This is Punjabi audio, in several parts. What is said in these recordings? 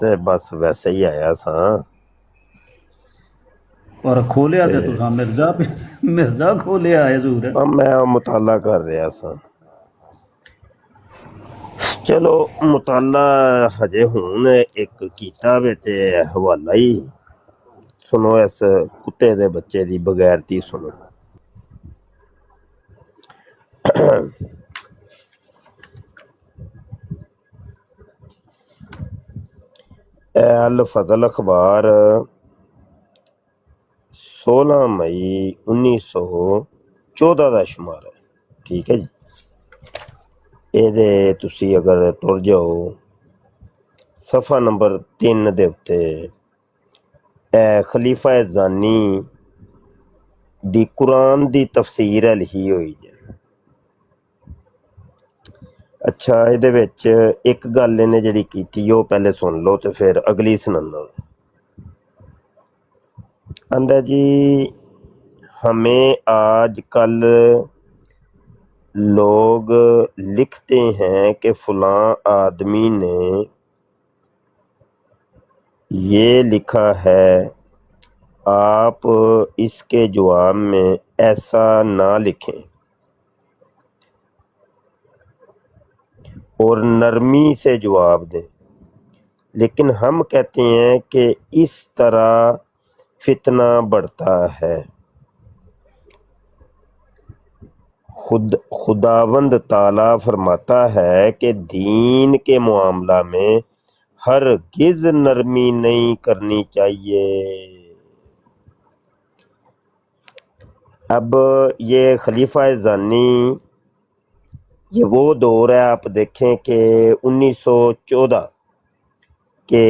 ਤੇ ਬਸ ਵੈਸੇ ਹੀ ਆਇਆ ਸਾਂ ਪਰ ਖੋਲਿਆ ਤੇ ਤੇ ਤੁਸਾਂ ਮਿਰਜ਼ਾ ਖੋਲਿਆ ਹੈ ਜ਼ੂਰ। ਮੈਂ ਮੁਤਾਲਾ ਕਰ ਰਿਹਾ ਸਾਂ। ਚਲੋ ਮੁਤਾਲਾ ਹਜੇ ਹੁਣ ਇੱਕ ਕੀਤਾ ਵੇ ਤੇ ਹਵਾਲਾ ਹੀ ਸੁਣੋ, ਇਸ ਕੁੱਤੇ ਦੇ ਬੱਚੇ ਦੀ ਬਗੈਰਤੀ ਸੁਣੋ। ਅਲ ਫਜ਼ਲ ਅਖਬਾਰ 16 ਮਈ 1914 ਦਾ ਸ਼ੁਮਾਰ ਹੈ, ਠੀਕ ਹੈ ਜੀ। ਇਹਦੇ ਤੁਸੀਂ ਅਗਰ ਤੁਰ ਜਾਓ ਸਫਾ ਨੰਬਰ 3 ਦੇ ਉੱਤੇ ਖਲੀਫਾ ਜ਼ਾਨੀ ਦੀ ਕੁਰਾਨ ਦੀ ਤਫਸੀਰ ਲਿਖੀ ਹੋਈ ਹੈ। ਅੱਛਾ, ਇਹਦੇ ਵਿੱਚ ਇੱਕ ਗੱਲ ਇਹਨੇ ਜਿਹੜੀ ਕੀਤੀ ਉਹ ਪਹਿਲੇ ਸੁਣ ਲਓ ਤੇ ਫਿਰ ਅਗਲੀ ਸੁਣਾਉਂਦਾ। आंदा जी, हमें आज कल लोग लिखते हैं कि फलां आदमी ने ये लिखा है, आप इसके जवाब में ऐसा ना लिखें और नरमी से जवाब दें। लेकिन हम कहते हैं कि इस तरह फितना बढ़ता है। खुदावंद ताला फरमाता है कि दीन के मामला में हरगिज़ नरमी नहीं करनी चाहिए। अब ये खलीफा ज़ानी, ये वो दौर है, आप देखें कि 1914 के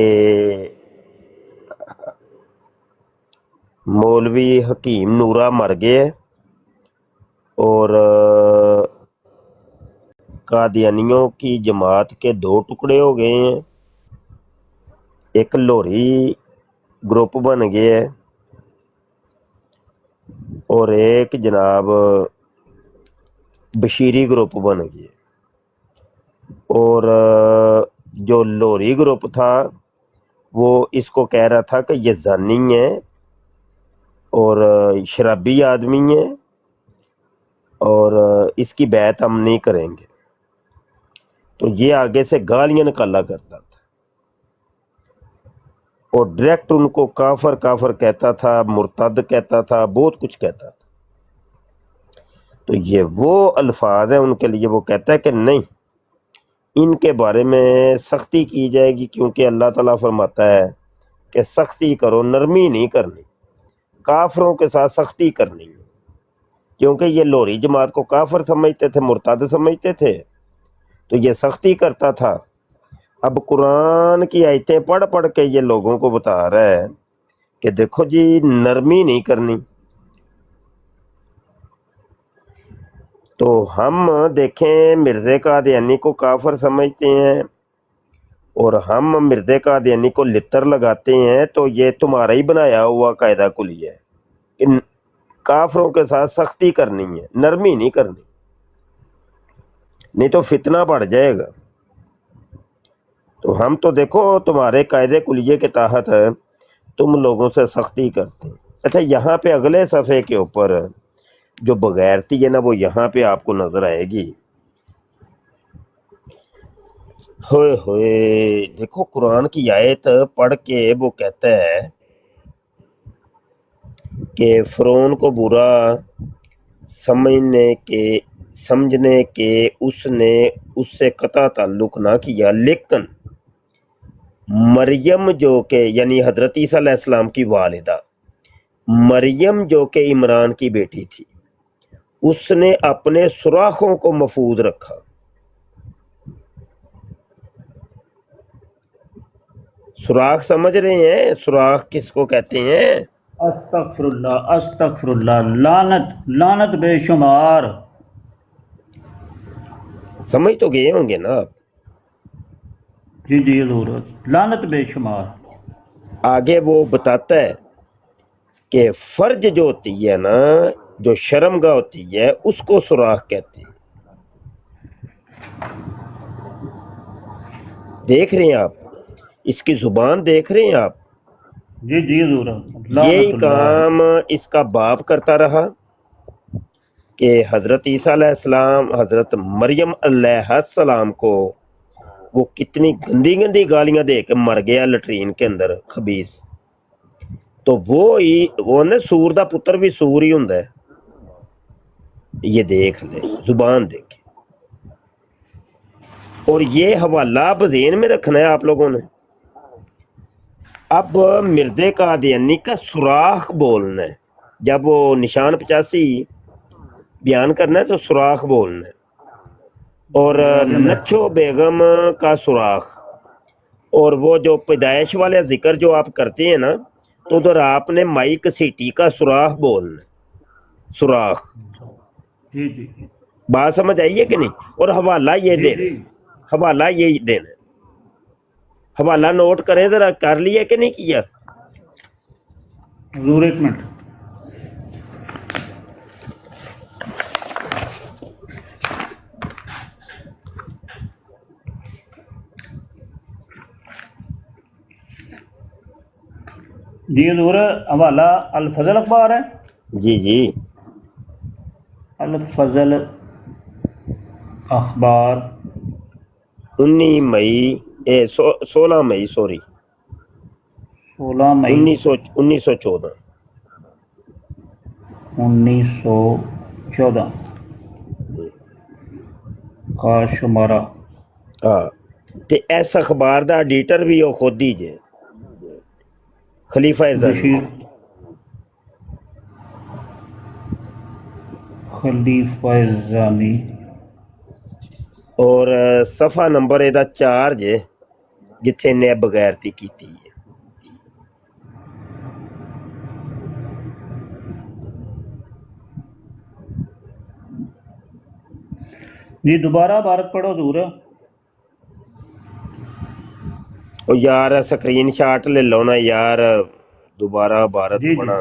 मौलवी हकीम नूरा मर गए और कादियानियों की जमात के 2 टुकड़े हो गए हैं। एक लोरी ग्रुप बन गया है और एक जनाब बशीरी ग्रुप बन गया। और जो लोरी ग्रुप था वो इसको कह रहा था कि ये जानी है और शराबी आदमी है और इसकी बैत हम नहीं करेंगे। तो ये आगे से गालियां निकाला करता था और डायरेक्ट उनको काफर काफर कहता था, मुर्तद कहता था, बहुत कुछ कहता था। तो ये वो अल्फाज है उनके लिए, वो कहता है कि नहीं, इनके बारे में सख्ती की जाएगी, क्योंकि अल्लाह ताला फरमाता है कि सख्ती करो, नरमी नहीं करनी, काफरों के साथ सख्ती करनी है। क्योंकि ये लोरी जमात को काफर समझते थे, मुर्तद समझते थे, तो ये सख्ती करता था। अब कुरान की आयतें पढ़ पढ़ के ये लोगों को बता रहा है कि देखो जी, नरमी नहीं करनी। तो हम देखें मिर्ज़े कादियानी को काफर समझते हैं और हम मिर्ज़े कादियानी को लितर लगाते हैं, तो ये तुम्हारा ही बनाया हुआ कायदा कुलिया है कि काफरों के साथ सख्ती करनी है, नरमी नहीं करनी, नहीं तो फितना बढ़ जाएगा। तो हम तो देखो तुम्हारे कायदे कुलिये के तहत तुम लोगों से सख्ती करते हैं। अच्छा, यहाँ पे अगले सफ़े के ऊपर जो बगैरती है ना, वो यहाँ पे आपको नजर आएगी। होए होए, देखो कुरान की आयत पढ़ के वो कहता है कि फ़िरौन को बुरा समझने के उसने उससे कता ताल्लुक ना किया, लेकिन मरियम जो के यानी हज़रत ईसा अलैहिस्सलाम की वालिदा मरियम जो कि इमरान की बेटी थी, उसने अपने सुराखों को महफूज रखा। सुराख समझ रहे हैं? सुराख किसको कहते हैं? अस्तगफिरुल्लाह अस्तगफिरुल्लाह, लानत लानत बेशुमार। समझ तो गए होंगे ना आप? जी जी हजूर, लानत बेशुमार। आगे वो बताता है कि फर्ज जो होती है ना, जो शर्मगाह होती है, उसको सुराख कहते हैं। देख रहे हैं आप? इसकी जुबान देख रहे हैं आप। जी जी हजूर। यही काम इसका बाप करता रहा कि हजरत ईसा अलैहिस्सलाम, हजरत मरियम अलैहिस्सलाम को वो कितनी गंदी गंदी गालियां दे के मर गया लटरीन के अंदर, खबीस। तो वो ने सूर दा पुत्र भी सूर ही हुंदा है। ये देख ले, जुबान देख। और ये हवाला अब ज़हन में रखना है आप लोगों ने। अब मिर्ज़े कादियानी का सुराख बोलना है। जब वो निशान 85 बयान करना है तो सुराख बोलना है। और नच्छो बेगम का सुराख, और वो जो पैदाइश वाले जिक्र जो आप करते हैं ना, तो उधर आपने माई घसीटी का सुराख बोलना है। सुराख। जी जी। बात समझ आई है कि नहीं? और हवाला ये जी, देना, जी। हवाला ये देना। हवाला नोट करें जरा, कर लिया कि नहीं किया? हजूर एक मिनट। जी हजूर, हवाला अल फजल अखबार है। जी जी। अल फजल अखबार 19 मई 16 मई, सॉरी, 16 मई 1914। 1914 का शुमारा। हाँ, ते इस अखबार दा एडिटर भी वो खुद ही जे, खलीफा ज़नी। बशीर खलीफा ज़ानी। और सफ़ा नंबर एदा 4 जे, जिथे ने बगैरती की है। जी दोबारा भारत पढ़ो हजूर। ओ यार स्क्रीन शॉट ले लो ना यार, दोबारा भारत जी जी पढ़ा।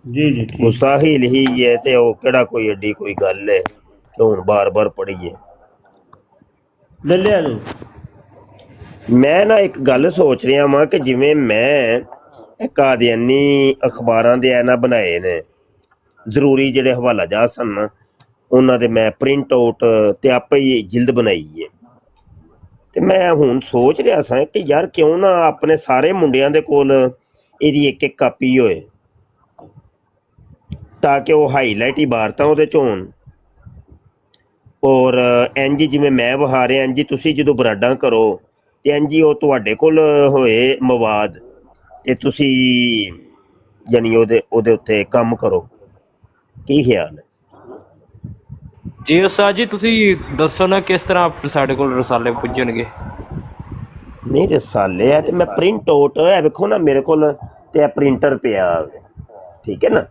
जी जी ठीक। गुस्सा ही लिही है ते ओ केड़ा कोई एडी कोई गल है कि हुण बार बार पढ़िए। ले लिया हजूर। मैं ना एक गल सोच रहा वां कि जिवें मैं कादियानी अखबारां दे ना बनाए ने जरूरी जेडे हवाला जा सन ना, उन्हां दे मैं प्रिंट आउट ते आपे ही जिल्द बनाई है। ते मैं हुण सोच रहा सा कि यार क्यों ना अपने सारे मुंडियां दे कोल इहदी एक एक कापी होए, ताकि वो हाईलाइट इबारतां उहदे च होण। और इंज जिवें मैं वहा रहा, इंज तुसीं जदों बराडां करो ते इंज ही वो तुहाडे कोल होए मवाद, ते तुसीं यानी ओहदे उत्ते काम करो। की ख्याल है? जी उस्ताद जी, ਤੁਸੀਂ ਦੱਸੋ ਨਾ ਕਿਸ ਤਰ੍ਹਾਂ ਸਾਡੇ ਕੋਲ ਰਸਾਲੇ ਪੁੱਜਣਗੇ। नहीं रसाले है तो मैं प्रिंट आउट है, वेखो ना मेरे को ते प्रिंटर पिया, ठीक है ना,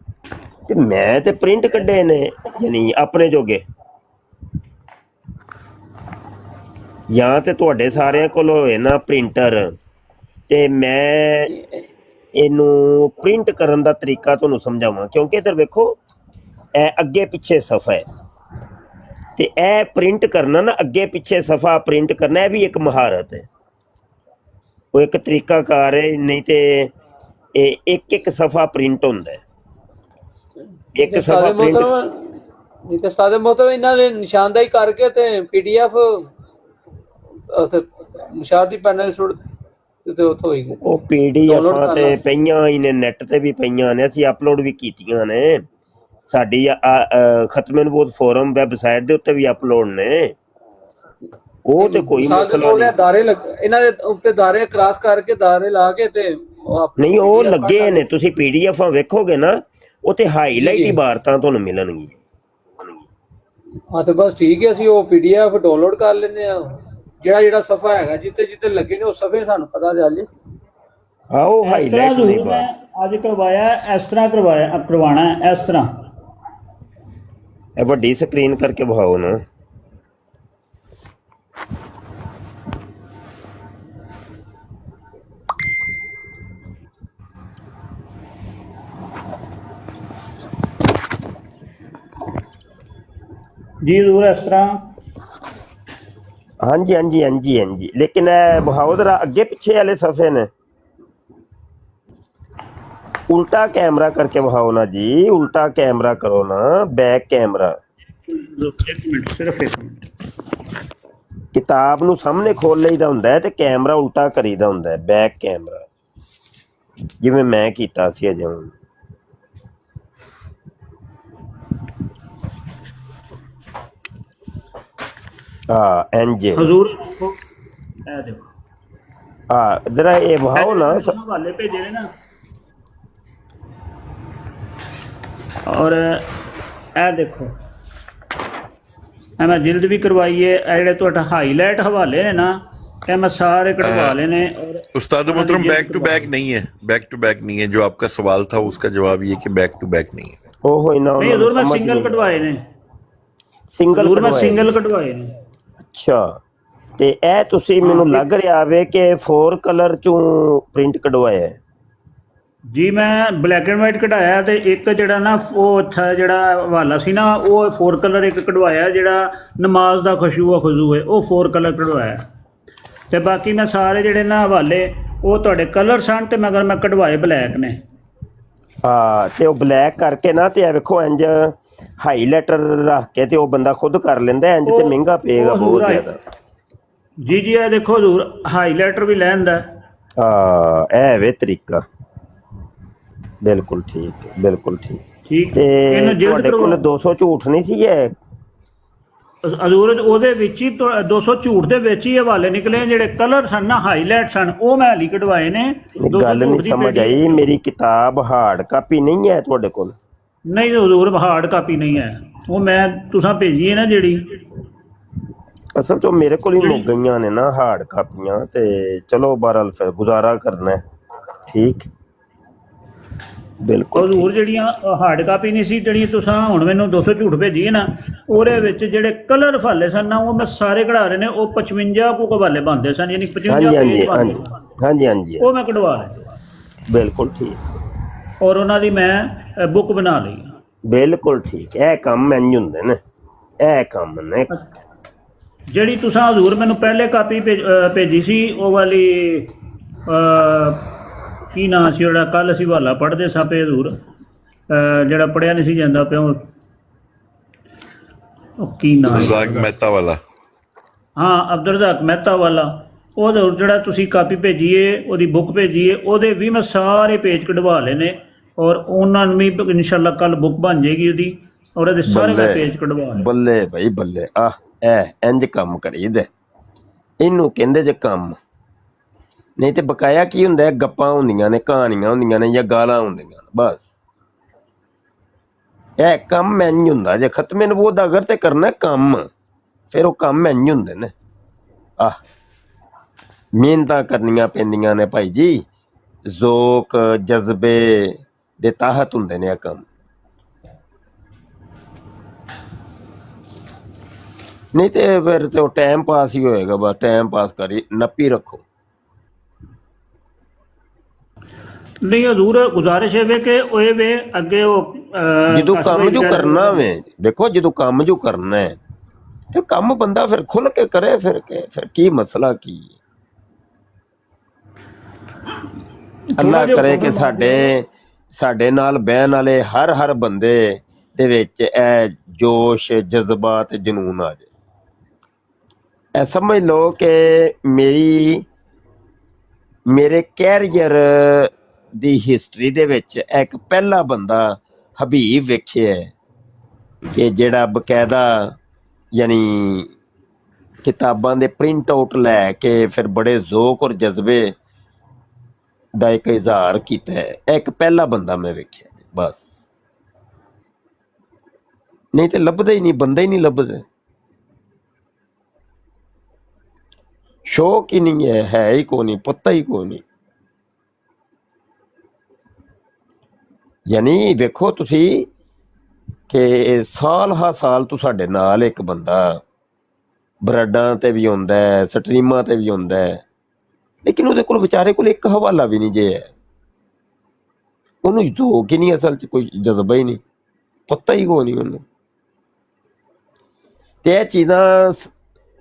ते मैं ते प्रिंट कड्ढे ने यानी अपने जोगे, या ते तुहाडे सारिਆਂ ਕੋਲ ਹੋਏ ਨਾ ਪ੍ਰਿੰਟਰ, ਤੇ ਮੈਂ ਇਹਨੂੰ ਪ੍ਰਿੰਟ ਕਰਨ ਦਾ ਤਰੀਕਾ ਤੁਹਾਨੂੰ ਸਮਝਾਵਾਂ। ਕਿਉਂਕਿ ਇਧਰ ਵੇਖੋ, ਇਹ ਅੱਗੇ ਪਿੱਛੇ ਸਫਾ ਹੈ, ਤੇ ਇਹ ਪ੍ਰਿੰਟ ਕਰਨਾ ਨਾ, ਅੱਗੇ ਪਿੱਛੇ ਸਫਾ ਪ੍ਰਿੰਟ ਕਰਨਾ, ਇਹ ਵੀ ਇੱਕ ਮਹਾਰਤ ਹੈ। ਉਹ ਇੱਕ ਤਰੀਕਾਕਾਰ ਹੈ, ਨਹੀਂ ਤੇ ਇਹ ਇੱਕ ਇੱਕ ਸਫਾ ਪ੍ਰਿੰਟ ਹੁੰਦਾ ਹੈ। ਇੱਕ ਸਫਾ ਪ੍ਰਿੰਟ ਉਸਤਾਦ ਮੋਹਤਰਮ ਇਹਨਾਂ ਦੇ ਨਿਸ਼ਾਨਦਾਈ ਕਰਕੇ ਤੇ ਪੀਡੀਐਫ ਉੱਥੇ ਮੁਸ਼ਾਰ ਦੀ ਪੈਨਲ ਸੁੱਟ ਤੇ ਉੱਥੋਂ ਹੋਏਗੀ। ਉਹ ਪੀਡੀਐਫਾਂ ਤੇ ਪਈਆਂ ਹੀ ਨੇ, ਨੈਟ ਤੇ ਵੀ ਪਈਆਂ ਨੇ, ਅਸੀਂ ਅਪਲੋਡ ਵੀ ਕੀਤੀਆਂ ਨੇ। ਸਾਡੀ ਖਤਮੇ ਨਬੂਵਤ ਫੋਰਮ ਵੈਬਸਾਈਟ ਦੇ ਉੱਤੇ ਵੀ ਅਪਲੋਡ ਨੇ। ਉਹ ਤੇ ਕੋਈ ਮਸਲਾ ਨਹੀਂ। ਦਾਰੇ ਇਹਨਾਂ ਦੇ ਉੱਤੇ ਦਾਰੇ ਕ੍ਰਾਸ ਕਰਕੇ ਦਾਰੇ ਲਾ ਕੇ ਤੇ ਨਹੀਂ, ਉਹ ਲੱਗੇ ਨੇ। ਤੁਸੀਂ ਪੀਡੀਐਫਾਂ ਵੇਖੋਗੇ ਨਾ, ਉੱਥੇ ਹਾਈਲਾਈਟ ਇਬਾਰਤਾਂ ਤੁਹਾਨੂੰ ਮਿਲਣਗੀਆਂ। ਹਾਂ ਤੇ ਬਸ ਠੀਕ ਹੈ, ਅਸੀਂ ਉਹ ਪੀਡੀਐਫ ਡਾਊਨਲੋਡ ਕਰ ਲੈਂਦੇ ਆ। ਜਿਹੜਾ ਜਿਹੜਾ ਸਫਾ ਹੈਗਾ ਜਿੱਤੇ ਜਿੱਤੇ ਲੱਗੇ ਨੇ ਉਹ ਸਫੇ ਸਾਨੂੰ ਪਤਾ ਚੱਲ ਜੇ। ਆਓ ਹਾਈਲਾਈਟ ਨਹੀਂ मैं आज करवाया इस तरह करवाना है इस तरह। ਇਹ ਵੱਡੀ ਸਕਰੀਨ ਕਰਕੇ ਵਿਖਾਓ ਨਾ। जी जरूर इस तरह। ਹਾਂਜੀ ਹਾਂਜੀ ਹਾਂਜੀ ਹਾਂਜੀ, ਲੇਕਿन ਇਹ ਬਹਾਓ ਜਰਾ ਅੱਗੇ ਪਿੱਛੇ ਵਾਲੇ ਸਫੇ ਨੇ, ਉਲਟਾ कैमरा करके बहाओ ना जी, उल्टा कैमरा करो ना, बैक कैमरा। ਇੱਕ ਮਿੰਟ, ਸਿਰਫ ਇੱਕ ਮਿੰਟ। किताब ਨੂੰ ਸਾਹਮਣੇ ਖੋਲ ਲਈਦਾ ਹੁੰਦਾ ਹੈ ਤੇ ਕੈਮਰਾ ਉਲਟਾ ਕਰੀਦਾ ਹੁੰਦਾ ਹੈ, ਬੈਕ ਕੈਮਰਾ, ਜਿਵੇਂ ਮੈਂ ਕੀਤਾ ਸੀ ਅਜੇ ਹੁਣ। ਹਾਂ ਇੰਜ ਹਜ਼ੂਰ ਦੇਖੋ, ਇਹ ਦੇਖੋ, ਹਾਂ ਜਰਾ ਇਹ ਬਹਾਓ ਨਾ। ਹਵਾਲੇ ਭੇਜੇ ਨੇ ਨਾ, ਔਰ ਇਹ ਦੇਖੋ, ਇਹ ਮੈਂ ਜਿਲਦ ਵੀ ਕਰਵਾਈ है। ਜਿਹੜੇ ਤੁਹਾਡਾ ਹਾਈਲਾਈਟ ਹਵਾਲੇ ਨੇ ਨਾ, ਇਹ मैं सारे कटवा लेने। और उस्ताद मोहतरम बैक टू बैक नहीं है, बैक टू बैक नहीं है। जो आपका सवाल था उसका जवाब ये कि बैक टू बैक नहीं है। ਉਹ ਹੀ ਨਾ, नहीं हजूर मैं सिंगल कटवाए ने, ਸਿੰਗਲ हजूर मैं सिंगल कटवाए ने। ਅੱਛਾ, ਤੇ ਇਹ ਤੁਸੀਂ ਮੈਨੂੰ ਲੱਗ ਰਿਹਾ ਵੇ ਕਿ 4 ਕਲਰ ਚੋਂ ਪ੍ਰਿੰਟ ਕਢਵਾਇਆ ਹੈ। जी मैं ब्लैक एंड वाइट कढ़ाया, तो एक जड़ा ना वो अच्छा जड़ा हवाला सी ना, वो 4 कलर एक कढ़वाया, जड़ा नमाज का खुशू खुजू है, वो 4 कलर कढ़वाया। तो बाकी मैं सारे जड़े ना हवाले वो तुहाडे कलर सन, ते मगर मैं कढ़वाए ब्लैक ने। ਹਾਂ ਤੇ ਉਹ ਬਲੈਕ ਕਰਕੇ ਨਾ, ਤੇ ਇਹ ਵੇਖੋ ਇੰਜ ਹਾਈਲਾਈਟਰ ਰੱਖ ਕੇ ਤੇ ਉਹ ਬੰਦਾ ਖੁਦ ਕਰ ਲੈਂਦਾ, ਇੰਜ ਤੇ ਮਹਿੰਗਾ ਪਏਗਾ ਬਹੁਤ ਜ਼ਿਆਦਾ। जी जी ये देखो हजूर, हाईलाइटर भी लैंदा। ਹਾਂ ਇਹ ਵੇ ਤਰੀਕਾ, ਬਿਲਕੁਲ ਠੀਕ, ਬਿਲकुल ठीक। ठीक ਤੇ ਇਹਨੂੰ ਜਿਲਦ ਤੁਹਾਡੇ ਕੋਲ 200 ਝੂਠ ਨਹੀਂ ਸੀ ਇਹ? ਹਜ਼ੂਰ ਉਹਦੇ ਵਿੱਚ ਹੀ 200 ਝੂਠ ਦੇ ਵਿੱਚ ਹੀ ਹਵਾਲੇ ਨਿਕਲੇ, ਜਿਹੜੇ ਕਲਰ ਸਨ ਨਾ ਹਾਈਲਾਈਟ ਸਨ, ਉਹ ਮੈਂ ਹਾਲੀ ਕਢਵਾਏ ਨੇ। ਗੱਲ ਨਹੀਂ ਸਮਝ ਆਈ, ਮੇਰੀ ਕਿਤਾਬ ਹਾਰਡ ਕਾਪੀ ਨਹੀਂ ਹੈ ਤੁਹਾਡੇ ਕੋਲ? ਨਹੀਂ ਹਜ਼ੂਰ ਹਾਰਡ ਕਾਪੀ ਨਹੀਂ ਹੈ, ਉਹ ਮੈਂ ਤੁਸਾਂ ਭੇਜੀ ਹੈ ਨਾ ਜਿਹੜੀ। ਅਸਲ ਚ ਮੇਰੇ ਕੋਲ ਹੀ ਮੁੱਕ ਗਈਆਂ ਨੇ ਨਾ ਹਾਰਡ ਕਾਪੀਆਂ, ਤੇ ਚਲੋ ਬਹਰਹਾਲ ਫਿਰ ਗੁਜ਼ਾਰਾ ਕਰਨਾ, ਠੀਕ, ਬਿਲਕੁਲ। ਹਜ਼ੂਰ ਜਿਹੜੀਆਂ ਹਾਰਡ ਕਾਪੀ ਨਹੀਂ ਸੀ, ਜਿਹੜੀਆਂ ਤੁਸਾਂ ਹੁਣ ਮੈਨੂੰ 200 ਝੂਠ ਭੇਜੀ ਹੈ ਨਾ, ਉਹਦੇ ਵਿੱਚ ਜਿਹੜੇ ਕਲਰ ਹਵਾਲੇ ਸਨ ਨਾ, ਉਹ ਮੈਂ ਸਾਰੇ ਕਢਾ ਰਹੇ ਨੇ। ਉਹ 55 ਕੁ ਹਵਾਲੇ ਬਣਦੇ ਸਨ, ਯਾਨੀ 55 ਹਾਂਜੀ ਪੇਜ ਹਾਂਜੀ ਬਣਦੇ, ਹਾਂਜੀ ਹਾਂਜੀ, ਉਹ ਮੈਂ ਕਢਵਾ ਲਏ, ਬਿਲਕੁਲ ਠੀਕ, ਔਰ ਉਹਨਾਂ ਦੀ ਮੈਂ ਬੁੱਕ ਬਣਾ ਲਈ। ਬਿਲਕੁਲ ਠੀਕ। ਇਹ ਕੰਮ ਇੰਝ ਹੁੰਦੇ ਨੇ, ਇਹ ਕੰਮ ਨੇ। ਜਿਹੜੀ ਤੁਸਾਂ ਹਜ਼ੂਰ ਮੈਨੂੰ ਪਹਿਲੇ ਕਾਪੀ ਭੇਜੀ ਸੀ, ਉਹ ਵਾਲੀ ਕੀ ਨਾਂ ਸੀ ਜਿਹੜਾ ਕੱਲ ਅਸੀਂ ਹਵਾਲਾ ਪੜ੍ਹਦੇ ਸਾਂ ਪਏ ਹਜ਼ੂਰ, ਜਿਹੜਾ ਪੜ੍ਹਿਆ ਨਹੀਂ ਸੀ ਜਾਂਦਾ ਪਿਆ, ਉਹ ਕੀ ਨਾਂ? रज़ाक मेहता वाला। ਹਾਂ ਅਬਦੁਲ ਰਜ਼ਾਕ ਮਹਿਤਾ ਵਾਲਾ। ਉਹ ਹਜ਼ੂਰ ਜਿਹੜਾ ਤੁਸੀਂ ਕਾਪੀ ਭੇਜੀ ਏ, ਉਹਦੀ ਬੁੱਕ ਭੇਜੀ ਏ, ਉਹਦੇ ਵੀ ਮੈਂ ਸਾਰੇ ਪੇਜ ਕਢਵਾ ਲਏ ਨੇ, ਔਰ ਉਹਨਾਂ ਨੂੰ ਵੀ ਇਨਸ਼ਾਅੱਲਾ ਕੱਲ ਬੁੱਕ ਬਣ ਜਾਏਗੀ ਉਹਦੀ, ਔਰ ਉਹਦੇ ਸਾਰੇ ਮੈਂ ਪੇਜ ਕਢਵਾ ਲਏ। ਬੱਲੇ ਭਾਈ ਬੱਲੇ, ਆਹ ਇਹ ਇੰਜ ਕੰਮ ਕਰੀਦਾ, ਇਹਨੂੰ ਕਹਿੰਦੇ ਜੇ ਕੰਮ। ਨਹੀਂ ਤੇ ਬਕਾਇਆ ਕੀ ਹੁੰਦਾ, ਗੱਪਾਂ ਹੁੰਦੀਆਂ ਨੇ, ਕਹਾਣੀਆਂ ਹੁੰਦੀਆਂ ਨੇ, ਜਾਂ ਗਾਲਾਂ ਹੁੰਦੀਆਂ ਨੇ, ਬਸ। ਇਹ ਕੰਮ ਇੰਝ ਹੁੰਦਾ ਜੇ ਖਤਮੇ ਨਬੂਵਤ ਦਾ ਅਗਰ ਤੇ ਕਰਨਾ ਕੰਮ, ਫਿਰ ਉਹ ਕੰਮ ਇੰਝ ਹੁੰਦੇ ਨੇ। ਆਹ ਮਿਹਨਤਾਂ ਕਰਨੀਆਂ ਪੈਂਦੀਆਂ ਨੇ ਭਾਈ ਜੀ, ਜ਼ੋਕ ਜਜ਼ਬੇ ਦੇ ਤਾਹਤ ਹੁੰਦੇ ਨੇ ਇਹ ਕੰਮ। ਨਹੀਂ ਤੇ ਫਿਰ ਤੇ ਉਹ ਟਾਈਮ ਪਾਸ ਹੀ ਹੋਏਗਾ, ਬਸ ਟਾਈਮ ਪਾਸ ਕਰੀ ਨੱਪੀ ਰੱਖੋ। ਨਹੀਂ ਹਜ਼ੂਰ ਗੁਜ਼ਾਰਿਸ਼ ਹੈ ਕਿ ਉਹ ਵੇ ਅੱਗੇ ਉਹ ਜਦੋਂ ਕੰਮ ਜੋ ਕਰਨਾ ਵੇ, ਦੇਖੋ ਜਦੋਂ ਕੰਮ ਜੋ ਕਰਨਾ ਹੈ ਤੇ ਕੰਮ ਬੰਦਾ ਫਿਰ ਖੁੱਲ ਕੇ ਕਰੇ, ਫਿਰ ਕੀ ਮਸਲਾ ਕੀ ਹੈ? ਅੱਲਾ ਕਰੇ ਕਿ ਸਾਡੇ ਨਾਲ ਬਹਿਣ ਵਾਲੇ ਹਰ ਬੰਦੇ ਦੇ ਵਿੱਚ ਇਹ ਜੋਸ਼, ਜਜ਼ਬਾਤ, ਜਨੂਨ ਆ ਜਾਏ। ਇਹ ਸਮਝ ਲਓ ਕਿ ਮੇਰੇ ਕੈਰੀਅਰ ਦੀ ਹਿਸਟਰੀ ਦੇ ਵਿੱਚ ਇੱਕ ਪਹਿਲਾ ਬੰਦਾ ਹਬੀਬ ਵੇਖਿਆ ਕਿ ਜਿਹੜਾ ਬਕਾਇਦਾ ਯਾਨੀ ਕਿਤਾਬਾਂ ਦੇ ਪ੍ਰਿੰਟ ਆਊਟ ਲੈ ਕੇ ਫਿਰ ਬੜੇ ਜ਼ੋਕ ਔਰ ਜਜ਼ਬੇ ਦਾ ਇੱਕ ਇਜ਼ਹਾਰ ਕੀਤਾ ਹੈ। ਇੱਕ ਪਹਿਲਾ ਬੰਦਾ ਮੈਂ ਵੇਖਿਆ ਬਸ, ਨਹੀਂ ਤੇ ਲੱਭਦਾ ਹੀ ਨਹੀਂ, ਬੰਦਾ ਹੀ ਨਹੀਂ ਲੱਭਦਾ। ਸ਼ੌਕ ਹੀ ਨਹੀਂ ਹੈ ਹੀ ਕੋਈ ਨਹੀਂ, ਪਤਾ ਹੀ ਕੋਈ ਨਹੀਂ। ਯਾਨੀ ਵੇਖੋ ਤੁਸੀਂ ਕਿ ਸਾਲ ਹਾ ਸਾਲ ਤੋਂ ਸਾਡੇ ਨਾਲ ਇੱਕ ਬੰਦਾ ਬਰੈਡਾਂ ਤੇ ਵੀ ਆਉਂਦਾ ਹੈ, ਸਟਰੀਮਾਂ ਤੇ ਵੀ ਆਉਂਦਾ ਹੈ, ਲੇਕਿਨ ਉਹਦੇ ਕੋਲ ਵਿਚਾਰੇ ਕੋਲ ਇੱਕ ਹਵਾਲਾ ਵੀ ਨਹੀਂ ਜੇ ਹੈ। ਉਹਨੂੰ ਜ਼ੋਕ ਹੀ ਨਹੀਂ, ਅਸਲ 'ਚ ਕੋਈ ਜਜ਼ਬਾ ਹੀ ਨਹੀਂ, ਪਤਾ ਹੀ ਕੋਈ ਨਹੀਂ ਉਹਨੂੰ। ਤੇ ਇਹ ਚੀਜ਼ਾਂ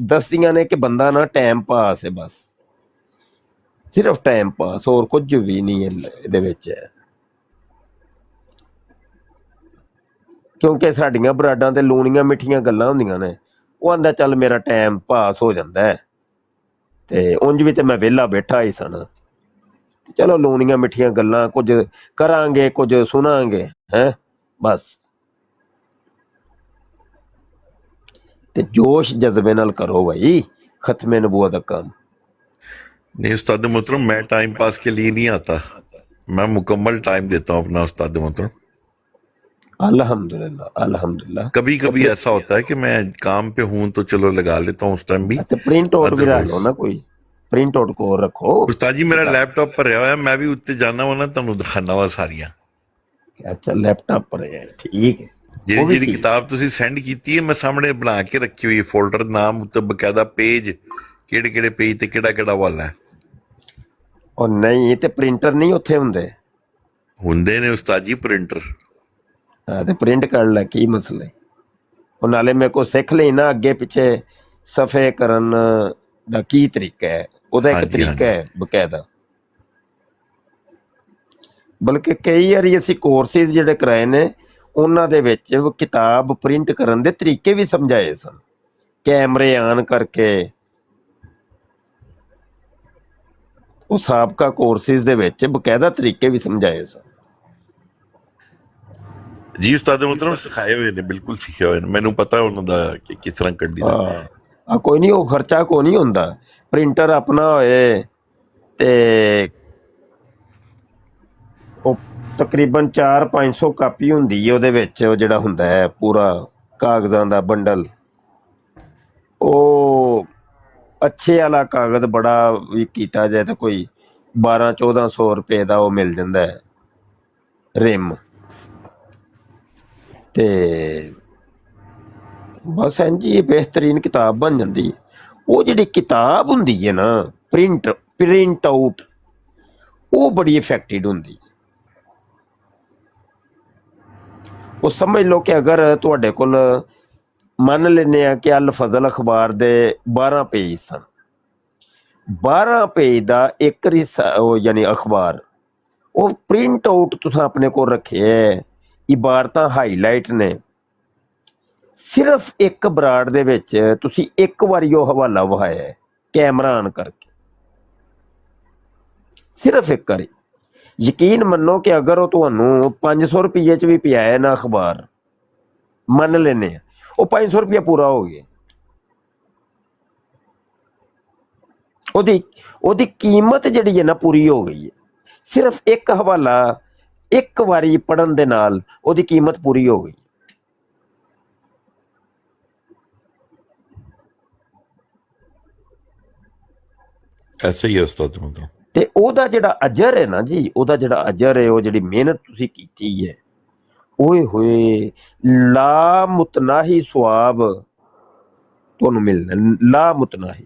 ਦੱਸਦੀਆਂ ਨੇ ਕਿ ਬੰਦਾ ਨਾ ਟਾਈਮ ਪਾਸ ਹੈ, ਬਸ ਸਿਰਫ ਟਾਈਮ ਪਾਸ, ਹੋਰ ਕੁਝ ਵੀ ਨਹੀਂ ਇਹਦੇ ਵਿੱਚ ਹੈ। ਕਿਉਂਕਿ ਸਾਡੀਆਂ ਬਰਾਡਾਂ ਤੇ ਲੂਣੀਆਂ ਮਿੱਠੀਆਂ ਗੱਲਾਂ ਹੁੰਦੀਆਂ ਨੇ। ਉਹ ਆਂਦਾ ਚੱਲ ਮੇਰਾ ਟਾਈਮ ਪਾਸ ਹੋ ਜਾਂਦਾ ਹੈ, ਤੇ ਉਂਝ ਵੀ ਤੇ ਮੈਂ ਵਿਹਲਾ ਬੈਠਾ ਹੀ ਸਨ, ਚਲੋ ਲੂਣੀਆਂ ਮਿੱਠੀਆਂ ਗੱਲਾਂ ਕੁਝ ਕਰਾਂਗੇ, ਕੁਝ ਸੁਣਾਂਗੇ, ਹੈ ਬਸ। ਤੇ ਜੋਸ਼ ਜਜ਼ਬੇ ਨਾਲ ਕਰੋ ਭਾई खत्म नबूवत का काम। नहीं उस्ताद मोहतरम, मैं टाइम पास के लिए नहीं आता, मैं मुकम्मल टाइम देता हूँ अपना उस्ताद मोहतरम। अल्हम्दुलिल्लाह अल्हम्दुलिल्लाह। कभी कभी ऐसा होता है कि मैं काम पे हूँ तो चलो लगा लेता हूँ उस टाइम भी। प्रिंट आउट भी रख लो Otherwise- ना, कोई प्रिंट आउट को रखो। उस्ताद जी मेरा लैपटॉप भरिया होया, मैं भी उत्ते जाना वा ना ਤੁਹਾਨੂੰ ਦਿਖਾਣਾ ਵਾ ਸਾਰੀਆਂ। अच्छा लैपटॉप पर है, ठीक है। ਜਿਹੜੀ ਜਿਹੜੀ ਕਿਤਾਬ ਤੁਸੀਂ ਸੈਂਡ ਕੀਤੀ ਹੈ ਮੈਂ ਸਾਹਮਣੇ ਬਣਾ ਕੇ ਰੱਖੀ ਹੋਈ ਹੈ, ਫੋਲਡਰ ਨਾਮ ਉੱਤੇ ਬਕਾਇਦਾ ਪੇਜ, ਕਿਹੜੇ ਕਿਹੜੇ ਪੇਜ ਤੇ ਕਿਹੜਾ ਕਿਹੜਾ ਵਾਲਾ ਹੈ। और नहीं ते प्रिंटर नहीं उत्थे ਹੁੰਦੇ ਨੇ ਉਸਤਾਦ ਜੀ ਪ੍ਰਿੰਟਰ। हाँ ते प्रिंट कर लै, की मसला है। और नाले मेरे को सीख ली ना अगे पिछे सफ़े करन दा की तरीका है, ਉਹਦਾ ਇੱਕ ਤਰੀਕਾ ਹੈ ਬਕਾਇਦਾ। ਬਲਕਿ ਕਈ ਵਾਰੀ ਅਸੀਂ ਕੋਰਸਿਸ ਜਿਹੜੇ ਕਰਾਏ ਨੇ ਉਹਨਾਂ ਦੇ ਵਿੱਚ ਕਿਤਾਬ ਪ੍ਰਿੰਟ ਕਰਨ ਦੇ ਤਰੀਕੇ ਵੀ ਸਮਝਾਏ ਸਨ, ਕੈਮਰੇ ਆਨ ਕਰਕੇ। ਉਹ ਸਾਬਕਾ ਕੋਰਸਿਸ ਦੇ ਵਿੱਚ ਬਕਾਇਦਾ ਤਰੀਕੇ ਵੀ ਸਮਝਾਏ ਸਨ। ਜੀ ਉਸਤਾਦ ਮੁਹਤਰਮ ਸਿਖਾਏ ਹੋਏ ਨੇ, ਬਿਲਕੁਲ ਸਿੱਖਿਆ ਹੋਏ ਨੇ, ਮੈਨੂੰ ਪਤਾ ਉਹਨਾਂ ਦਾ ਕਿ ਕਿਸ ਤਰ੍ਹਾਂ ਕੱਢੀ ਦਾ। ਆ ਕੋਈ ਨਹੀਂ, ਉਹ ਖਰਚਾ ਕੋਈ ਨਹੀਂ ਹੁੰਦਾ। ਪ੍ਰਿੰਟਰ ਆਪਣਾ ਹੋਏ ਤੇ ਉਹ ਤਕਰੀਬਨ 400-500 ਕਾਪੀ ਹੁੰਦੀ ਹੈ ਉਹਦੇ ਵਿੱਚ, ਉਹ ਜਿਹੜਾ ਹੁੰਦਾ ਹੈ ਪੂਰਾ ਕਾਗਜ਼ਾਂ ਦਾ ਬੰਡਲ। ਉਹ ਅੱਛੇ ਵਾਲਾ ਕਾਗਜ਼ ਬੜਾ ਵੀ ਕੀਤਾ ਜਾਏ ਤਾਂ ਕੋਈ 1200-1400 ਰੁਪਏ ਦਾ ਉਹ ਮਿਲ ਜਾਂਦਾ ਹੈ ਰਿਮ। ਤੇ ਬਸ ਇੰਝ ਹੀ ਬਿਹਤਰੀਨ ਕਿਤਾਬ ਬਣ ਜਾਂਦੀ। ਉਹ ਜਿਹੜੀ ਕਿਤਾਬ ਹੁੰਦੀ ਹੈ ਨਾ ਪ੍ਰਿੰਟ ਆਊਟ, ਉਹ ਬੜੀ ਇਫੈਕਟਿਡ ਹੁੰਦੀ। ਉਹ ਸਮਝ ਲਓ ਕਿ ਅਗਰ ਤੁਹਾਡੇ ਕੋਲ ਮੰਨ ਲੈਂਦੇ ਆ ਕਿ ਅਲ ਫਜ਼ਲ ਅਖਬਾਰ ਦੇ 12 ਪੇਜ ਸਨ, 12 ਪੇਜ ਦਾ ਇੱਕ ਉਹ ਯਾਨੀ ਅਖਬਾਰ, ਉਹ ਪ੍ਰਿੰਟ ਆਊਟ ਤੁਸੀਂ ਆਪਣੇ ਕੋਲ ਰੱਖਿਆ, ਇਬਾਰਤਾਂ ਹਾਈਲਾਈਟ ਨੇ, ਸਿਰਫ ਇੱਕ ਬਰਾੜ ਦੇ ਵਿੱਚ ਤੁਸੀਂ ਇੱਕ ਵਾਰੀ ਉਹ ਹਵਾਲਾ ਵਹਾਇਆ ਕੈਮਰਾ ਆਨ ਕਰਕੇ, ਸਿਰਫ ਇੱਕ ਵਾਰੀ। ਯਕੀਨ ਮੰਨੋ ਕਿ ਅਗਰ ਉਹ ਤੁਹਾਨੂੰ 500 ਰੁਪਏ 'ਚ ਵੀ ਪਿਆਇਆ ਨਾ ਅਖਬਾਰ, ਮੰਨ ਲੈਂਦੇ ਆ ਉਹ 500 ਰੁਪਇਆ ਪੂਰਾ ਹੋ ਗਿਆ, ਉਹਦੀ ਕੀਮਤ ਜਿਹੜੀ ਹੈ ਨਾ ਪੂਰੀ ਹੋ ਗਈ ਹੈ। ਸਿਰਫ ਇੱਕ ਹਵਾਲਾ ਇੱਕ ਵਾਰੀ ਪੜ੍ਹਨ ਦੇ ਨਾਲ ਉਹਦੀ ਕੀਮਤ ਪੂਰੀ ਹੋ ਗਈ। ਐਸਾ ਹੀ ਹੈ ਉਸਤਾਦ ਮੁਹਤਰਮ। ਤੇ ਉਹਦਾ ਜਿਹੜਾ ਅਜਰ ਹੈ ਨਾ ਜੀ, ਉਹਦਾ ਜਿਹੜਾ ਅਜਰ ਹੈ, ਉਹ ਜਿਹੜੀ ਮਿਹਨਤ ਤੁਸੀਂ ਕੀਤੀ ਹੈ, ਓਏ ਹੋਏ ਲਾ ਮੁਤਨਾਹੀ ਸਵਾਬ ਤੁਹਾਨੂੰ ਮਿਲਣਾ, ਲਾ ਮੁਤਨਾਹੀ।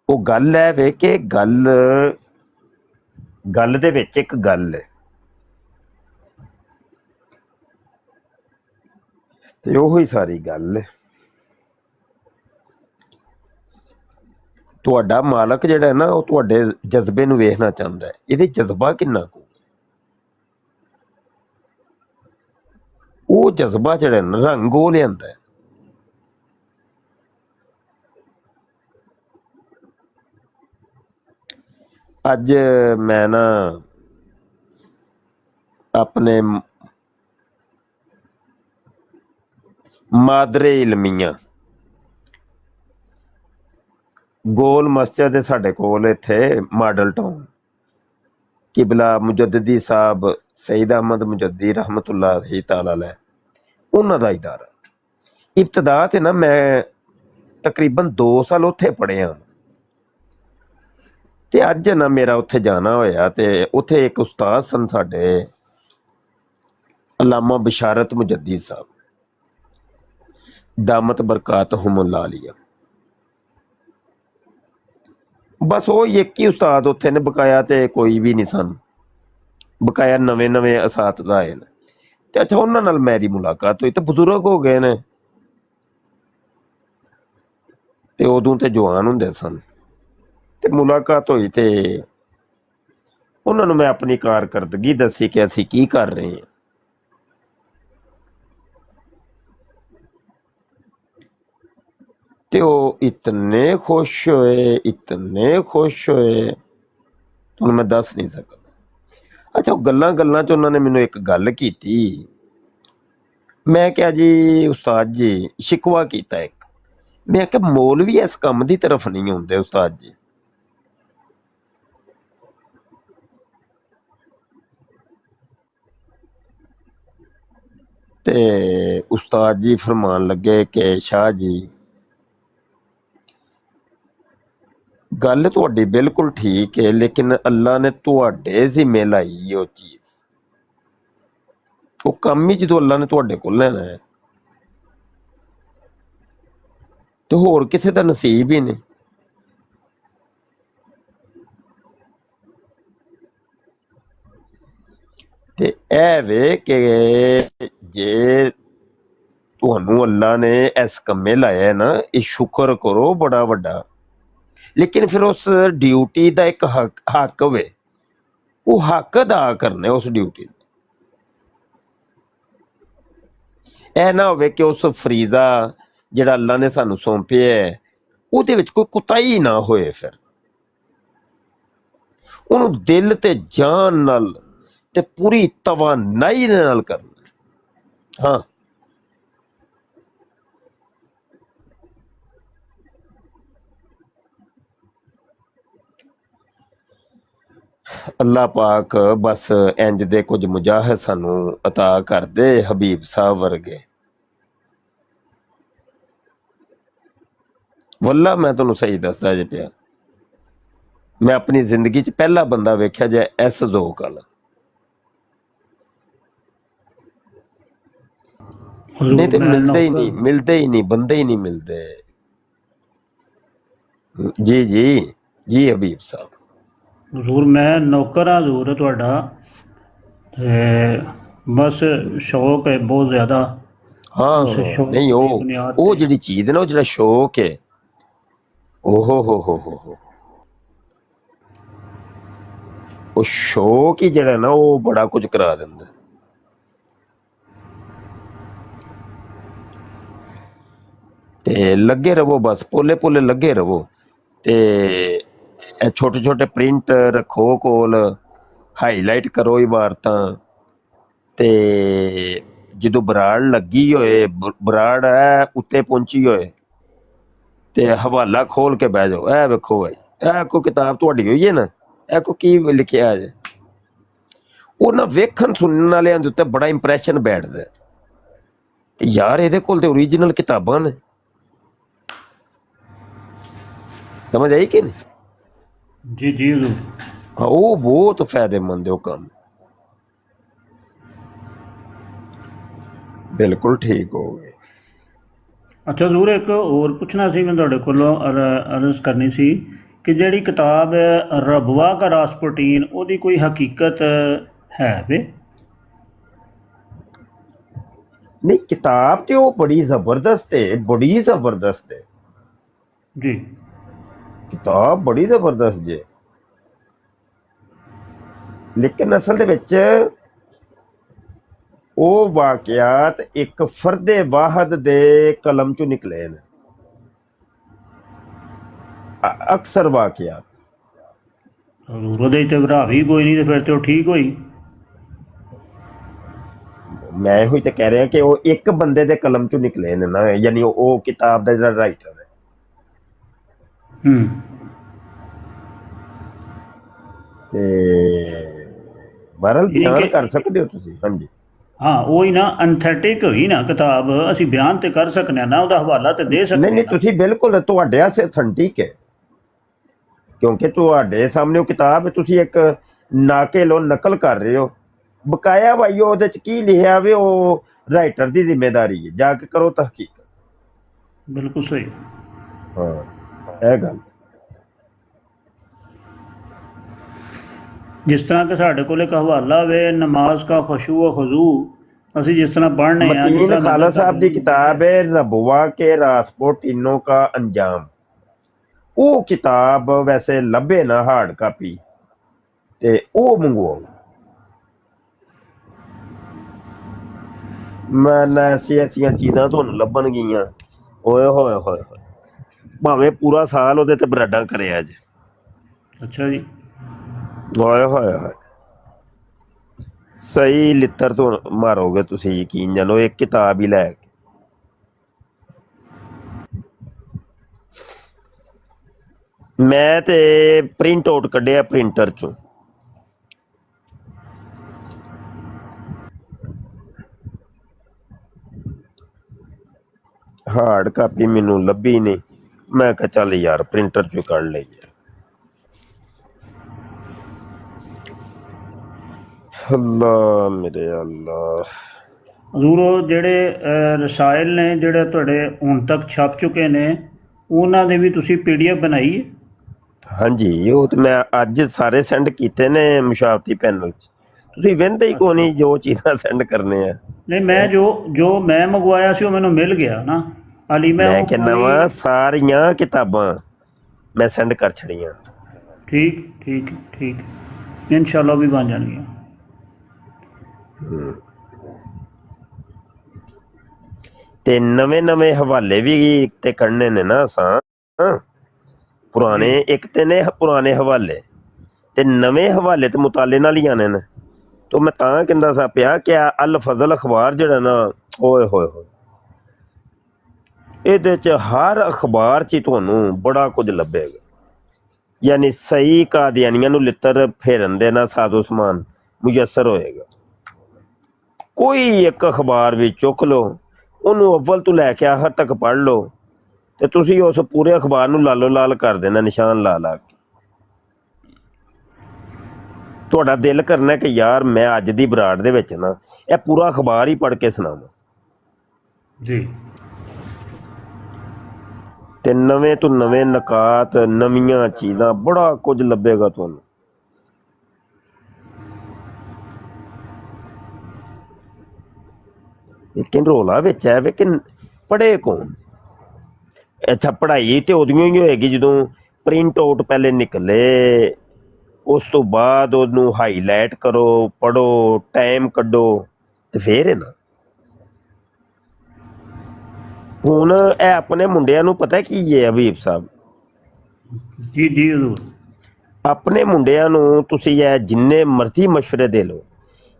ਉਹ ਗੱਲ ਹੈ ਵੇ ਕਿ ਗੱਲ ਦੇ ਵਿੱਚ ਇੱਕ ਗੱਲ ਹੈ, ਤੇ ਉਹੀ ਸਾਰੀ ਗੱਲ ਹੈ। ਤੁਹਾਡਾ ਮਾਲਕ ਜਿਹੜਾ ਹੈ ਨਾ, ਉਹ ਤੁਹਾਡੇ ਜਜ਼ਬੇ ਨੂੰ ਵੇਖਣਾ ਚਾਹੁੰਦਾ ਹੈ, ਇਹਦੇ ਜਜ਼ਬਾ ਕਿੰਨਾ ਕੁ। ਉਹ ਜਜ਼ਬਾ ਜਿਹੜਾ ਨਾ ਰੰਗ ਉਹ ਲਿਆਂਦਾ ਹੈ। ਅੱਜ ਮੈਂ ਨਾ ਆਪਣੇ ਮਾਦਰੇ ਇਲਮੀਆਂ ਗੋਲ ਮਸਜਿਦ ਹੈ ਸਾਡੇ ਕੋਲ ਇੱਥੇ ਮਾਡਲ ਟਾਊਨ, ਕਿਬਲਾ ਮੁਜੱਦਦੀ ਸਾਹਿਬ ਸਈਦ ਅਹਿਮਦ ਮੁਜੱਦੀ ਰਹਿਮਤੁल्लाह ਤਾਲਾ ਅਲੈਹ, ਉਹਨਾਂ ਦਾ ਇਦਾਰਾ। ਇਬਤਦਾ ਤੇ ਨਾ ਮੈਂ ਤਕਰੀਬਨ 2 ਸਾਲ ਉੱਥੇ ਪੜ੍ਹਿਆ, ਤੇ ਅੱਜ ਨਾ ਮੇਰਾ ਉੱਥੇ ਜਾਣਾ ਹੋਇਆ, ਤੇ ਉੱਥੇ ਇੱਕ ਉਸਤਾਦ ਸਨ ਸਾਡੇ ਅਲਾਮਾ ਬਿਸ਼ਾਰਤ ਮੁਜੱਦੀ ਸਾਹਿਬ ਦਾਮਤ ਬਰਕਾਤਹੁਮ ਆਲੀਆ। ਬਸ ਉਹ ਇੱਕ ਹੀ ਉਸਤਾਦ ਉੱਥੇ ਨੇ, ਬਕਾਇਆ ਤੇ ਕੋਈ ਵੀ ਨਹੀਂ ਸਨ। ਬਕਾਇਆ ਨਵੇਂ ਨਵੇਂ ਅਸਾਤਜ਼ਾ ਆਏ ਨੇ ਤੇ ਅੱਛਾ ਉਹਨਾਂ ਨਾਲ ਮੇਰੀ ਮੁਲਾਕਾਤ ਹੋਈ ਤੇ ਬਜ਼ੁਰਗ ਹੋ ਗਏ ਨੇ ਤੇ ਉਦੋਂ ਤੇ ਜਵਾਨ ਹੁੰਦੇ ਸਨ ਤੇ ਮੁਲਾਕਾਤ ਹੋਈ ਤੇ ਉਹਨਾਂ ਨੂੰ ਮੈਂ ਆਪਣੀ ਕਾਰਕਰਦਗੀ ਦੱਸੀ ਕਿ ਅਸੀਂ ਕੀ ਕਰ ਰਹੇ ਹਾਂ। ਤੇ ਉਹ ਇਤਨੇ ਖੁਸ਼ ਹੋਏ, ਇਤਨੇ ਖੁਸ਼ ਹੋਏ, ਤੁਹਾਨੂੰ ਮੈਂ ਦੱਸ ਨਹੀਂ ਸਕਦਾ। ਅੱਛਾ ਉਹ ਗੱਲਾਂ ਗੱਲਾਂ 'ਚ ਉਹਨਾਂ ਨੇ ਮੈਨੂੰ ਇੱਕ ਗੱਲ ਕੀਤੀ। ਮੈਂ ਕਿਹਾ ਜੀ ਉਸਤਾਦ ਜੀ, ਸ਼ਿਕਵਾ ਕੀਤਾ ਇੱਕ, ਮੈਂ ਕਿਹਾ ਮੌਲਵੀ ਇਸ ਕੰਮ ਦੀ ਤਰਫ ਨਹੀਂ ਹੁੰਦੇ ਉਸਤਾਦ ਜੀ। ਤੇ ਉਸਤਾਦ ਜੀ ਫਰਮਾਨ ਲੱਗੇ ਕਿ ਸ਼ਾਹ ਜੀ ਗੱਲ ਤੁਹਾਡੀ ਬਿਲਕੁਲ ਠੀਕ ਹੈ, ਲੇਕਿਨ ਅੱਲਾ ਨੇ ਤੁਹਾਡੇ ਜ਼ਿੰਮੇ ਲਾਈ ਉਹ ਚੀਜ਼, ਉਹ ਕੰਮ ਹੀ ਜਦੋਂ ਅੱਲਾ ਨੇ ਤੁਹਾਡੇ ਕੋਲ ਲੈਣਾ ਹੈ ਤੇ ਹੋਰ ਕਿਸੇ ਦਾ ਨਸੀਬ ਹੀ ਨਹੀਂ। ਤੇ ਇਹ ਵੇ ਕਿ ਜੇ ਤੁਹਾਨੂੰ ਅੱਲਾ ਨੇ ਇਸ ਕੰਮੇ ਲਾਇਆ ਨਾ, ਇਹ ਸ਼ੁਕਰ ਕਰੋ ਬੜਾ ਵੱਡਾ, ਲੇਕਿਨ ਫਿਰ ਉਸ ਡਿਊਟੀ ਦਾ ਇੱਕ ਹੱਕ ਵੇ, ਉਹ ਹੱਕ ਅਦਾ ਕਰਨਾ ਉਸ ਡਿਊਟੀ ਦਾ। ਇਹ ਨਾ ਹੋਵੇ ਕਿ ਉਸ ਫਰੀਜ਼ਾ ਜਿਹੜਾ ਅੱਲਾ ਨੇ ਸਾਨੂੰ ਸੌਂਪਿਆ ਹੈ ਉਹਦੇ ਵਿੱਚ ਕੋਈ ਕੁਤਾਹੀ ਨਾ ਹੋਏ, ਫਿਰ ਉਹਨੂੰ ਦਿਲ ਤੇ ਜਾਨ ਨਾਲ ਤੇ ਪੂਰੀ ਤਵਾਨਾਈ ਦੇ ਨਾਲ ਕਰਨਾ। ਹਾਂ ਅੱਲਾ ਪਾਕ ਬਸ ਇੰਜ ਦੇ ਕੁਝ ਮੁਜਾਹਿਦ ਸਾਨੂੰ ਅਤਾ ਕਰਦੇ ਹਬੀਬ ਸਾਹਿਬ ਵਰਗੇ। ਵੱਲਾ ਮੈਂ ਤੁਹਾਨੂੰ ਸਹੀ ਦੱਸਦਾ ਜੇ ਪਿਆ, ਮੈਂ ਆਪਣੀ ਜ਼ਿੰਦਗੀ 'ਚ ਪਹਿਲਾ ਬੰਦਾ ਵੇਖਿਆ ਜੇ ਇਸ ਜ਼ੋਕ ਵਾਲਾ। ਨਹੀਂ ਤੇ ਮਿਲਦੇ ਹੀ ਨਹੀਂ, ਮਿਲਦੇ ਹੀ ਨਹੀਂ, ਬੰਦੇ ਹੀ ਨਹੀਂ ਮਿਲਦੇ। ਜੀ ਜੀ ਜੀ ਹਬੀਬ ਸਾਹਿਬ। ਹਜ਼ੂਰ ਮੈਂ ਨੌਕਰ ਹਾਂ ਹਜ਼ੂਰ ਤੁਹਾਡਾ, ਤੇ ਬਸ ਸ਼ੌਕ ਹੈ ਬਹੁਤ ਜ਼ਿਆਦਾ। ਹਾਂ ਨਹੀਂ ਉਹ ਜਿਹੜੀ ਚੀਜ਼ ਨਾ, ਉਹ ਜਿਹੜਾ ਸ਼ੌਕ ਹੈ, ਓਹੋ ਉਹ ਸ਼ੌਕ ਹੀ ਜਿਹੜਾ ਨਾ ਉਹ ਬੜਾ ਕੁਝ ਕਰਾ ਦਿੰਦਾ। ਤੇ ਲੱਗੇ ਰਵੋ ਬਸ, ਪੋਲੇ ਪੋਲੇ ਲੱਗੇ ਰਵੋ, ਤੇ ਇਹ ਛੋਟੇ ਛੋਟੇ ਪ੍ਰਿੰਟ ਰੱਖੋ ਕੋਲ, ਹਾਈਲਾਈਟ ਕਰੋ ਇਬਾਰਤਾਂ, ਤੇ ਜਦੋਂ ਬਰਾੜ ਲੱਗੀ ਹੋਏ, ਬਰਾੜ ਹੈ ਉੱਤੇ ਪਹੁੰਚੀ ਹੋਏ, ਤੇ ਹਵਾਲਾ ਖੋਲ ਕੇ ਬਹਿ ਜਾਓ। ਇਹ ਵੇਖੋ ਭਾਈ, ਇਹ ਕੋਈ ਕਿਤਾਬ ਤੁਹਾਡੀ ਹੋਈ ਹੈ ਨਾ, ਇਹ ਕੋ ਕੀ ਲਿਖਿਆ ਜੇ, ਉਹ ਨਾ ਵੇਖਣ ਸੁਣਨ ਵਾਲਿਆਂ ਦੇ ਉੱਤੇ ਬੜਾ ਇੰਪ੍ਰੈਸ਼ਨ ਬੈਠਦਾ ਕਿ ਯਾਰ ਇਹਦੇ ਕੋਲ ਤੇ ਓਰੀਜਨਲ ਕਿਤਾਬਾਂ ਨੇ। ਸਮਝ ਆਈ ਕਿ ਨਹੀਂ? ਜੀ ਜੀ ਹਜ਼ੂਰ। ਹਾਂ ਉਹ ਬਹੁਤ ਫਾਇਦੇਮੰਦ ਹੈ ਉਹ ਕੰਮ, ਬਿਲਕੁਲ ਠੀਕ ਹੋ ਗਏ। ਅੱਛਾ ਹਜ਼ੂਰ ਇੱਕ ਹੋਰ ਪੁੱਛਣਾ ਸੀ ਮੈਂ ਤੁਹਾਡੇ ਕੋਲੋਂ, ਅਰਜ਼ ਕਰਨੀ ਸੀ ਕਿ ਜਿਹੜੀ ਕਿਤਾਬ ਹੈ ਰਬਵਾ ਕਾ ਰਾਸਪੁਟੀਨ, ਉਹਦੀ ਕੋਈ ਹਕੀਕਤ ਹੈ ਵੇ? ਨਹੀਂ ਕਿਤਾਬ ਤੇ ਉਹ ਬੜੀ ਜ਼ਬਰਦਸਤ ਹੈ, ਬੜੀ ਜ਼ਬਰਦਸਤ ਹੈ ਜੀ, ਕਿਤਾਬ ਬੜੀ ਜ਼ਬਰਦਸਤ ਜੇ, ਲੇਕਿਨ ਅਸਲ ਦੇ ਵਿੱਚ ਉਹ ਵਾਕਿਆਤ ਇੱਕ ਫਰਦੇ ਵਾਹਦ ਦੇ ਕਲਮ ਚੋਂ ਨਿਕਲੇ ਨੇ, ਅਕਸਰ ਵਾਕਿਆਤ। ਉਹਦੇ ਤੇ ਰਾਵੀ ਕੋਈ ਨਹੀਂ, ਤੇ ਫਿਰ ਤੇ ਉਹ ਠੀਕ ਹੋਈ। ਮੈਂ ਇਹੋ ਹੀ ਤਾਂ ਕਹਿ ਰਿਹਾ ਕਿ ਉਹ ਇੱਕ ਬੰਦੇ ਦੇ ਕਲਮ ਚੋਂ ਨਿਕਲੇ ਨੇ ਨਾ, ਯਾਨੀ ਉਹ ਕਿਤਾਬ ਦਾ ਜਿਹੜਾ ਰਾਈਟਰ ਹੈ। ਤੇ ਬਹਰਹਾਲ ਬਿਆਨ ਕਰ ਸਕਦੇ ਹੋ ਤੁਸੀਂ। ਹਾਂਜੀ ਹਾਂ ਉਹੀ ਨਾ, ਅਨਥੈਟਿਕ ਹੋਈ ਨਾ ਕਿਤਾਬ, ਅਸੀਂ ਬਿਆਨ ਤੇ ਕਰ ਸਕਦੇ ਹਾਂ ਨਾ, ਉਹਦਾ ਹਵਾਲਾ ਤੇ ਦੇ ਸਕਦੇ। ਨਹੀਂ ਤੁਸੀਂ ਬਿਲਕੁਲ, ਤੁਹਾਡੇ ਵਾਸਤੇ ਅਥੈਂਟਿਕ ਹੈ, ਕਿਉਂਕਿ ਤੁਹਾਡੇ ਸਾਹਮਣੇ ਉਹ ਕਿਤਾਬ ਹੈ, ਤੁਸੀਂ ਇੱਕ ਨਾਕੇ ਲੋ ਨਕਲ ਕਰ ਰਹੇ ਹੋ। ਬਕਾਇਆ ਭਾਈ ਉਹਦੇ ਚ ਕੀ ਲਿਖਿਆ ਵੇ ਉਹ ਰਾਈਟਰ ਦੀ ਜ਼ਿੰਮੇਦਾਰੀ ਹੈ, ਜਾ ਕੇ ਕਰੋ ਤਹਕੀਕ। ਬਿਲਕੁਲ ਸਹੀ। ਹਾਂ ਇਹ ਗੱਲ। ਜਿਸ ਤਰ੍ਹਾਂ ਕਿ ਸਾਡੇ ਕੋਲ ਇੱਕ ਹਵਾਲਾ ਵੇ ਨਮਾਜ਼ ਕਾ ਖਸ਼ੂ ਖਜ਼ੂ, ਅਸੀਂ ਜਿਸ ਤਰ੍ਹਾਂ ਪੜ੍ਹਨੇ ਆ, ਜਿਸ मतीन ਤਰ੍ਹਾਂ खाला नजर साहब की किताब है रबुआ के रासपो टीनों का अंजाम। ਉਹ ਕਿਤਾਬ ਵੈਸੇ ਲੱਭੇ ਨਾ ਹਾਰਡ ਕਾਪੀ ਤੇ ਉਹ ਮੰਗਵਾਓ। ਮੈਂ ਨਾ ਐਸੀਆਂ ਚੀਜ਼ਾਂ ਤੁਹਾਨੂੰ ਲੱਭਣਗੀਆਂ, ਓਏ ਹੋਏ ਹੋਏ ਹੋਏ, ਭਾਵੇਂ ਪੂਰਾ ਸਾਲ ਉਹਦੇ ਤੇ ਬਰਾਡਾ ਕਰਿਆ ਜੇ। ਅੱਛਾ ਜੀ। ਓਏ ਹੋਏ ਹੋਏ, ਸਹੀ ਲਿੱਤਰ ਤੋਂ ਮਾਰੋਗੇ ਤੁਸੀਂ, ਯਕੀਨ ਜਾਣੋ, ਇੱਕ ਕਿਤਾਬ ਹੀ ਲੈ ਕੇ। ਮੈਂ ਤੇ ਪ੍ਰਿੰਟ ਆਊਟ ਕੱਢਿਆ ਪ੍ਰਿੰਟਰ ਚੋਂ। ਹਾਰਡ ਕਾਪੀ ਮੈਨੂੰ ਲੱਭੀ ਨਹੀਂ, ਮੈਂ ਕਿਹਾ ਚੱਲ ਯਾਰ ਪ੍ਰਿੰਟਰ ਚੋਂ ਕੱਢ ਲਈ। ਅੱਲਾ ਮੇਰੇ ਅੱਲਾ। ਹਜ਼ੂਰ ਉਹ ਜਿਹੜੇ ਰਸਾਇਲ ਨੇ ਜਿਹੜੇ ਤੁਹਾਡੇ ਹੁਣ ਤੱਕ ਛਪ ਚੁੱਕੇ ਨੇ, ਉਹਨਾਂ ਦੇ ਵੀ ਤੁਸੀਂ PDF ਬਣਾਈ ਹੈ? ਹਾਂਜੀ, ਉਹ ਤੇ ਮੈਂ ਅੱਜ ਸਾਰੇ ਸੈਂਡ ਕੀਤੇ ਨੇ ਮੁਸ਼ਾਵਰਤੀ ਪੈਨਲ 'ਚ। ਤੁਸੀਂ ਵਹਿੰਦੇ ਹੀ ਕੋਈ ਨਹੀਂ ਜੋ ਚੀਜ਼ਾਂ ਸੈਂਡ ਕਰਨੇ ਆ। ਨਹੀਂ, ਮੈਂ ਜੋ ਮੈਂ ਮੰਗਵਾਇਆ ਸੀ ਉਹ ਮੈਨੂੰ ਮਿਲ ਗਿਆ ਨਾ ਹਾਲੀ। ਮੈਂ ਉਹ ਕਹਿੰਦਾ ਵਾ ਸਾਰੀਆਂ ਕਿਤਾਬਾਂ ਮੈਂ ਸੈਂਡ ਕਰ ਛੜੀਆਂ। ਠੀਕ ਠੀਕ ਠੀਕ, ਇਨਸ਼ਾਅੱਲਾ ਵੀ ਬਣ ਜਾਣਗੀਆਂ। ਤੇ ਨਵੇਂ ਹਵਾਲੇ ਵੀ ਤੇ ਕੱਢਣੇ ਨੇ ਨਾ ਅਸਾਂ। ਪੁਰਾਣੇ ਇੱਕ ਤੇ ਨੇ ਪੁਰਾਣੇ ਹਵਾਲੇ, ਤੇ ਨਵੇਂ ਹਵਾਲੇ ਤੇ ਮੁਤਾਲੇ ਨਾਲ ਹੀ ਆਣੇ ਨੇ। ਤੇ ਮੈਂ ਤਾਂ ਕਹਿੰਦਾ ਸਾ ਪਿਆ ਕਿ ਅਲ ਫਜ਼ਲ ਅਖਬਾਰ ਜਿਹੜਾ ਨਾ, ਓਏ ਹੋਏ ਹੋਏ, ਇਹਦੇ 'ਚ ਹਰ ਅਖਬਾਰ 'ਚ ਹੀ ਤੁਹਾਨੂੰ ਬੜਾ ਕੁਝ ਲੱਭੇਗਾ। ਯਾਨੀ ਸਹੀ ਕਾਦੀਆਨੀਆਂ ਨੂੰ ਲਿੱਤਰ ਫੇਰਨ ਦੇ ਨਾਲ ਸਾਜ਼ੋ ਸਮਾਨ ਮੁਯੱਸਰ ਹੋਏਗਾ। ਕੋਈ ਇੱਕ ਅਖਬਾਰ ਵੀ ਚੁੱਕ ਲਓ, ਉਹਨੂੰ ਅਵਲ ਤੋਂ ਲੈ ਕੇ ਆਖਰ ਤੱਕ ਪੜ੍ਹ ਲਓ, ਤੇ ਤੁਸੀਂ ਉਸ ਪੂਰੇ ਅਖਬਾਰ ਨੂੰ ਲਾਲੋ ਲਾਲ ਕਰ ਦੇਣਾ, ਨਿਸ਼ਾਨ ਲਾ ਲਾ ਕੇ। ਤੁਹਾਡਾ ਦਿਲ ਕਰਨਾ ਕਿ ਯਾਰ ਮੈਂ ਅੱਜ ਦੀ ਬਰਾੜ ਦੇ ਵਿੱਚ ਨਾ ਇਹ ਪੂਰਾ ਅਖਬਾਰ ਹੀ ਪੜ੍ਹ ਕੇ ਸੁਣਾਵਾਂ ਜੀ। ਤੇ ਨਵੇਂ ਤੋਂ ਨਵੇਂ ਨਕਾਤ, ਨਵੀਆਂ ਚੀਜ਼ਾਂ, ਬੜਾ ਕੁਝ ਲੱਭੇਗਾ ਤੁਹਾਨੂੰ। ਲੇਕਿਨ ਰੌਲਾ ਵਿੱਚ ਹੈ ਵੇ ਕਿ ਪੜ੍ਹੇ ਕੌਣ? ਅੱਛਾ, ਪੜ੍ਹਾਈ ਤੇ ਉਦੋਂ ਹੀ ਹੋਏਗੀ ਜਦੋਂ ਪ੍ਰਿੰਟ ਆਊਟ ਪਹਿਲੇ ਨਿਕਲੇ, ਉਸ ਤੋਂ ਬਾਅਦ ਉਹਨੂੰ ਹਾਈਲਾਈਟ ਕਰੋ, ਪੜ੍ਹੋ, ਟਾਈਮ ਕੱਢੋ, ਤੇ ਫੇਰ ਹੈ ਨਾ। ਹੁਣ ਇਹ ਆਪਣੇ ਮੁੰਡਿਆਂ ਨੂੰ ਪਤਾ ਕੀ ਹੈ ਹਬੀਬ ਸਾਹਿਬ, ਜੀ ਜੀ ਹਜ਼ੂਰ, ਆਪਣੇ ਮੁੰਡਿਆਂ ਨੂੰ ਤੁਸੀਂ ਇਹ ਜਿੰਨੇ ਮਰਜ਼ੀ ਮਸ਼ਵਰੇ ਦੇ ਲਓ,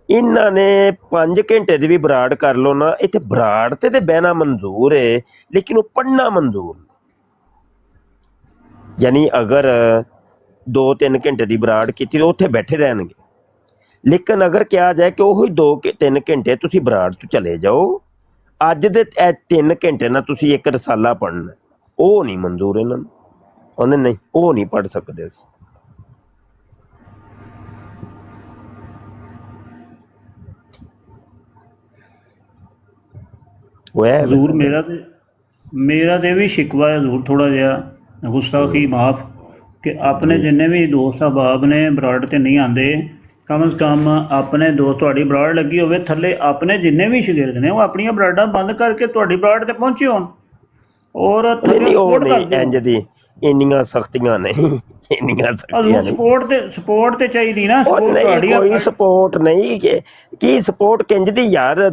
ਇਹਨਾਂ ਨੇ 5 ਘੰਟੇ ਦੀ ਵੀ ਬਰਾੜ ਕਰ ਲਓ ਨਾ, ਇੱਥੇ ਬਰਾੜ ਤੇ ਬਹਿਣਾ ਮਨਜ਼ੂਰ ਹੈ, ਲੇਕਿਨ ਉਹ ਪੜ੍ਹਨਾ ਮਨਜ਼ੂਰ ਨਹੀਂ। ਯਾਨੀ ਅਗਰ 2-3 ਘੰਟੇ ਦੀ ਬਰਾੜ ਕੀਤੀ ਤਾਂ ਉੱਥੇ ਬੈਠੇ ਰਹਿਣਗੇ, ਲੇਕਿਨ ਅਗਰ ਕਿਹਾ ਜਾਏ ਕਿ ਉਹੀ 2-3 ਘੰਟੇ ਤੁਸੀਂ ਬਰਾੜ ਤੋਂ ਚਲੇ ਜਾਓ, ਅੱਜ ਦੇ 3 ਘੰਟੇ ਨਾਲ ਤੁਸੀਂ ਇੱਕ ਰਸਾਲਾ ਪੜ੍ਹਨਾ, ਉਹ ਨਹੀਂ ਮਨਜ਼ੂਰ ਇਹਨਾਂ ਨੂੰ। ਉਹਨੇ ਨਹੀਂ, ਉਹ ਨਹੀਂ ਪੜ੍ਹ ਸਕਦੇ ਅਸੀਂ। ਹਜ਼ੂਰ ਮੇਰਾ ਤੇ ਵੀ ਸ਼ਿਕਵਾ ਹੈ ਹਜ਼ੂਰ, ਥੋੜਾ ਜਿਹਾ ਗੁਸਤਾਖੀ ਮਾਫ, ਕਿ ਆਪਣੇ ਜਿੰਨੇ ਵੀ ਦੋਸਤ ਅਹਿਬਾਬ ਨੇ ਬਰਾੜ ਤੇ ਨਹੀਂ ਆਉਂਦੇ, ਕਮ ਸੇ ਕਮ ਆਪਣੇ ਦੋਸਤ, ਤੁਹਾਡੀ ਬਰਾੜ ਲੱਗੀ ਹੋਵੇ ਥੱਲੇ, ਆਪਣੇ ਜਿੰਨੇ ਵੀ ਸ਼ਾਗਿਰਦ ਨੇ ਉਹ ਆਪਣੀਆਂ ਬਰਾਡਾਂ ਬੰਦ ਕਰਕੇ ਤੁਹਾਡੀ ਬਰਾੜ ਤੇ ਪਹੁੰਚੇ ਹੋਣ, ਔਰ ਉਹ ਨਹੀਂ ਇੰਜ ਦੀ ਇੰਨੀਆਂ ਸਖਤੀਆਂ ਨਹੀਂ, ਇੰਨੀਆਂ ਸਖਤੀਆਂ ਸਪੋਰਟ ਤੇ ਚਾਹੀਦੀ ਨਾ। ਕੋਈ ਸਪੋਰਟ ਨਹੀਂ, ਕੀ ਸਪੋਰਟ ਕਿੰਜ ਦੀ ਯਾਰ,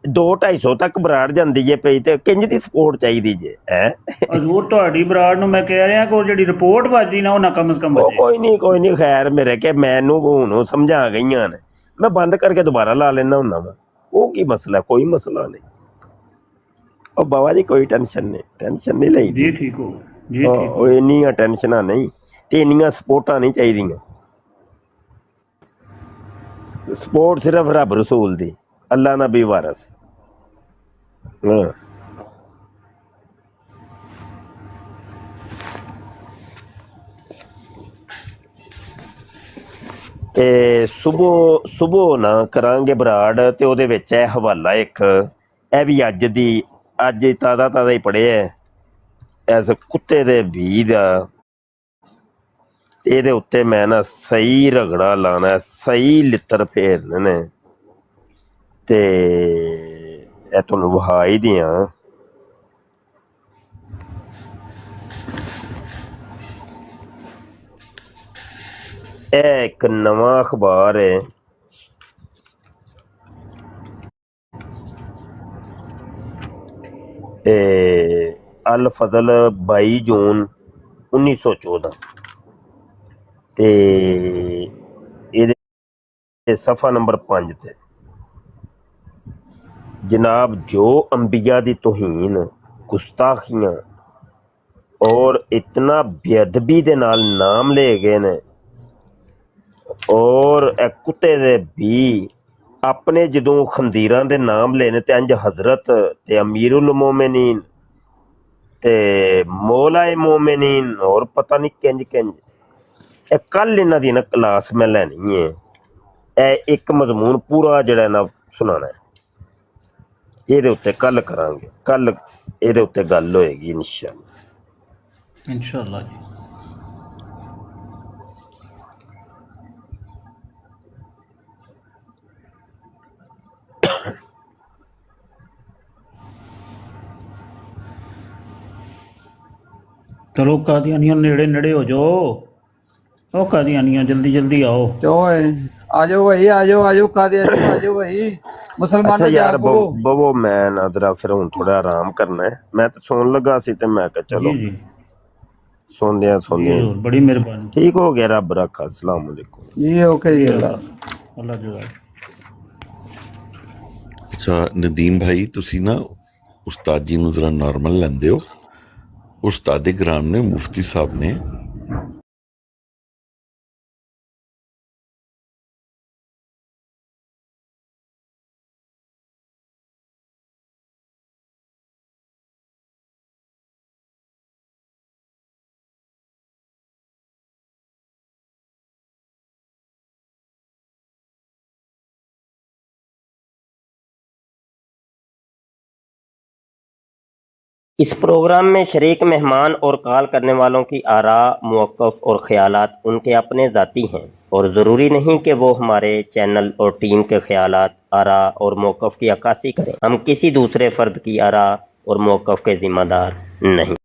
200-250 ਤੱਕ ਬਰਾੜ ਜਾਂਦੀ ਜੇ ਪਈ, ਤੇ ਕਿੰਜ ਦੀ ਸਪੋਰਟ ਚਾਹੀਦੀ ਜੇ? ਹਜ਼ੂਰ ਤੁਹਾਡੀ ਬਰਾੜ ਨੂੰ ਮੈਂ ਕਹਿ ਰਿਹਾ ਕਿ ਉਹ ਜਿਹੜੀ ਰਿਪੋਰਟ ਵੱਜਦੀ ਨਾ, ਉਹ ਨਾ ਕਮ ਸੇ ਕਮ ਕੋਈ ਨਹੀਂ ਖੈਰ ਮੇਰੇ ਕਿ ਮੈਨੂੰ ਹੁਣ ਸਮਝਾ ਗਈਆਂ ਨੇ, ਮੈਂ ਬੰਦ ਕਰਕੇ ਦੁਬਾਰਾ ਲਾ ਲੈਣਾ ਹੁੰਦਾ ਵਾ, ਉਹ ਕੀ ਮਸਲਾ? ਕੋਈ ਮਸਲਾ ਨਹੀਂ, ਉਹ ਬਾਬਾ ਜੀ ਕੋਈ ਟੈਨਸ਼ਨ ਨਹੀਂ ਲਈ ਜੀ। ਠੀਕ ਹੋ ਜੀ, ਉਹ ਇੰਨੀਆਂ ਟੈਨਸ਼ਨਾਂ ਨਹੀਂ, ਤੇ ਇੰਨੀਆਂ ਸਪੋਰਟਾਂ ਨਹੀਂ ਚਾਹੀਦੀਆਂ। ਸਪੋਰਟ ਸਿਰਫ ਰੱਬ ਰਸੂਲ ਦੀ, ਅੱਲਾ ਨਬੀ ਵਾਰਸ। ਤੇ ਸੁਬੋ ਨਾ ਕਰਾਂਗੇ ਬਰਾੜ, ਤੇ ਉਹਦੇ ਵਿੱਚ ਇਹ ਹਵਾਲਾ ਇੱਕ, ਇਹ ਵੀ ਅੱਜ ਤਾਜ਼ਾ ਹੀ ਪੜ੍ਹਿਆ, ਇਸ ਕੁੱਤੇ ਦੇ ਵੀ ਦਾ ਇਹਦੇ ਉੱਤੇ ਮੈਂ ਨਾ ਸਹੀ ਰਗੜਾ ਲਾਣਾ, ਸਹੀ ਲਿੱਤਰ ਫੇਰਨੇ ਨੇ ਤੇ ਇਹ ਤੁਹਾਨੂੰ ਵਹਾ ਹੀ ਦਿਆਂ। ਇਹ ਇੱਕ ਨਵਾਂ ਅਖਬਾਰ ਹੈ, ਅਲ ਫਜ਼ਲ 22 ਜੂਨ 1914 ਤੇ ਇਹਦੇ ਸਫਾ ਨੰਬਰ 5 ਤੇ जनाब जो अंबिया दी तोहीन, गुस्ताखियां और इतना बेअदबी दे नाल नाम ले गए ने और कुत्ते दे भी अपने जदों खंदीरां दे नाम लेने ते इंज हजरत ते अमीरुल मोमिनीन ते मौलाए मोमिनीन और पता नहीं किंज किंज। कल इन्हां दी ना क्लास मैं लैनी है, एक मजमून पूरा जिहड़ा ना सुनाना है। ਇਹਦੇ ਉੱਤੇ ਕੱਲ ਕਰਾਂਗੇ, ਕੱਲ ਇਹਦੇ ਉੱਤੇ ਗੱਲ ਹੋਏਗੀ इंशाअल्लाह जी। चलो कादियानियों नेड़े नेड़े हो जाओ, ओ कादियानियों जल्दी जल्दी आओ। क्यों है? आ जाओ भाई, आ जाओ कादियानी, आ जाओ भाई। अच्छा मुसलमानों यार जागो। बवो मैं ना जरा फिर हुण थोड़ा आराम करना है, मैं तो सोन लगा सी ते मैं कहा चलो जी जी सोंदे जी हजूर, बड़ी मेहरबानी। ठीक हो गया, रब रखा। अस्सलाम वालेकुम जी ओके जी, अल्लाह जज़ाक। ਅੱਛਾ ਨਦੀਮ ਭਾਈ, ਤੁਸੀਂ ਨਾ ਉਸਤਾਦ ਜੀ ਨੂੰ ਜ਼ਰਾ ਨਾਰਮਲ ਲੈਂਦੇ ਹੋ। ਉਸਤਾਦ ਗ੍ਰਾਮ ਨੇ, ਮੁਫਤੀ ਸਾਹਿਬ ਨੇ इस प्रोग्राम में शरीक मेहमान और कॉल करने वालों की आरा, मौक़िफ़ और ख़यालात उनके अपने ज़ाती हैं और ज़रूरी नहीं कि वो हमारे चैनल और टीम के ख़यालात, आरा और मौक़िफ़ की अक्कासी करें। हम किसी दूसरे फ़र्द की आरा और मौक़िफ़ के ज़िम्मेदार नहीं।